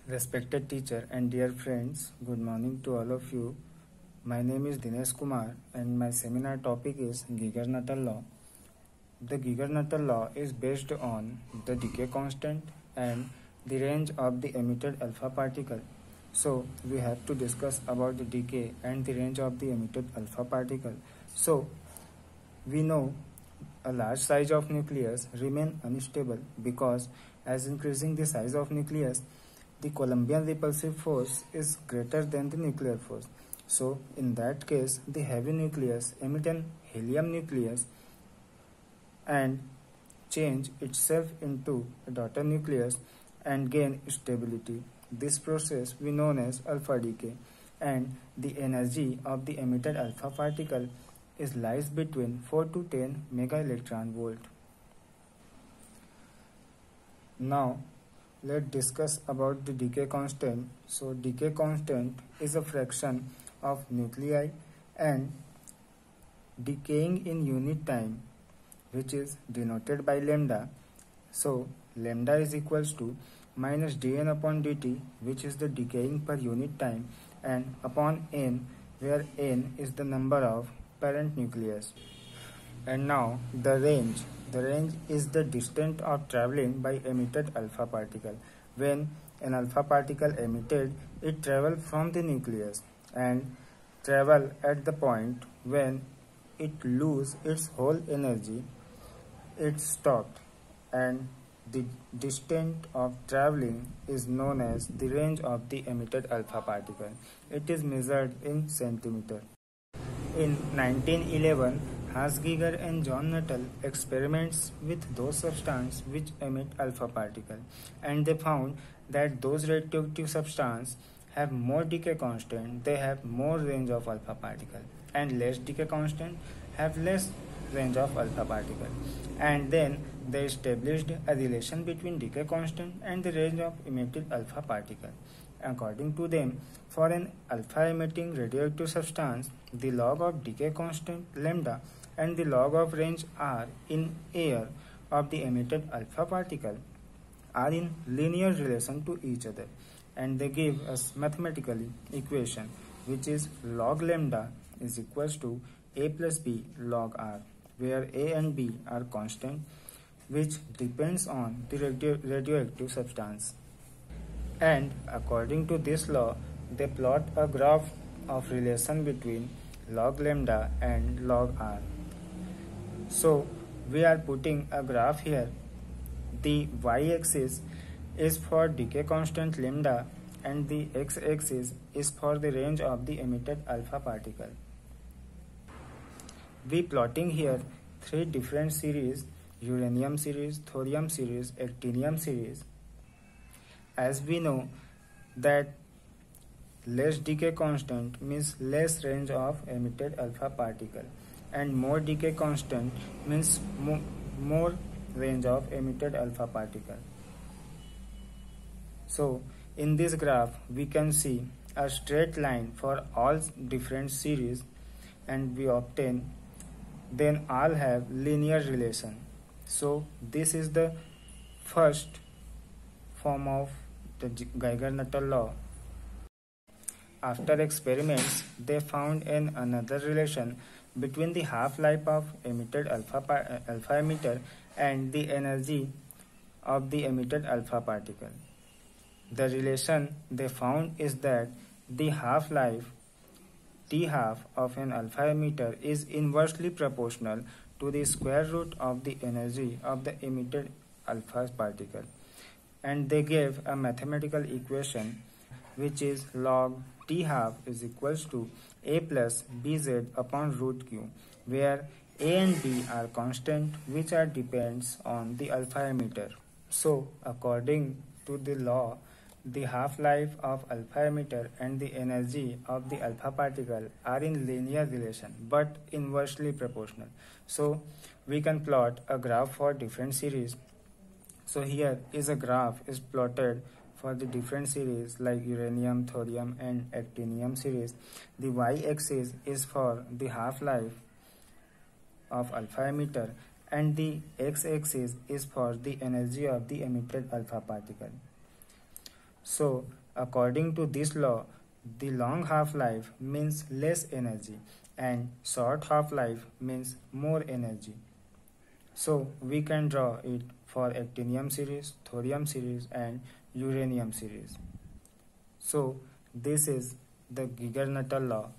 Respected teacher and dear friends, good morning to all of you. My name is Dinesh Kumar and my seminar topic is Geiger-Nuttall law. The Geiger-Nuttall law is based on the decay constant and the range of the emitted alpha particle. So we have to discuss about the decay and the range of the emitted alpha particle. So we know a large size of nucleus remain unstable because as increasing the size of nucleus, the Columbian repulsive force is greater than the nuclear force. So in that case, the heavy nucleus emit an helium nucleus and change itself into a daughter nucleus and gain stability. This process we known as alpha decay, and the energy of the emitted alpha particle is lies between 4 to 10 mega electron volt. Now let's discuss about the decay constant. So decay constant is a fraction of nuclei and decaying in unit time, which is denoted by lambda. So lambda is equals to minus dn upon dt, which is the decaying per unit time, and upon n, where n is the number of parent nucleus. And now the range. The range is the distance of traveling by emitted alpha particle. When an alpha particle emitted, it travel from the nucleus and travel at the point when it lose its whole energy, it stopped, and the distance of traveling is known as the range of the emitted alpha particle. It is measured in centimeter. In 1911, Hans Geiger and John Nuttall experiments with those substances which emit alpha particle, and they found that those radioactive substances have more decay constant, they have more range of alpha particle, and less decay constant have less range of alpha particle. And then they established a relation between decay constant and the range of emitted alpha particle. According to them, for an alpha emitting radioactive substance, the log of decay constant lambda and the log of range r in air of the emitted alpha particle are in linear relation to each other, and they give us mathematically equation which is log lambda is equals to a plus b log r, where a and b are constant which depends on the radioactive substance. And according to this law, they plot a graph of relation between log lambda and log r. So we are putting a graph here. The y-axis is for decay constant lambda and the x-axis is for the range of the emitted alpha particle. We plotting here three different series: uranium series, thorium series, actinium series. As we know that less decay constant means less range of emitted alpha particle, and more decay constant means more range of emitted alpha particle. So in this graph we can see a straight line for all different series, and we obtain then all have linear relation. So this is the first form of the Geiger-Nuttall law. After experiments, they found another relation between the half-life of emitted alpha emitter and the energy of the emitted alpha particle. The relation they found is that the half-life T half of an alpha emitter is inversely proportional to the square root of the energy of the emitted alpha particle. And they gave a mathematical equation which is log T half is equals to a plus bz upon root q, where a and b are constant which are depends on the alpha emitter. So according to the law, the half-life of alpha emitter and the energy of the alpha particle are in linear relation but inversely proportional. So we can plot a graph for different series. So here is a graph is plotted for the different series like uranium, thorium and actinium series. The y-axis is for the half-life of alpha emitter and the x-axis is for the energy of the emitted alpha particle. So According to this law, the long half-life means less energy and short half-life means more energy. So we can draw it for actinium series, thorium series and uranium series. So this is the Geiger-Nuttall law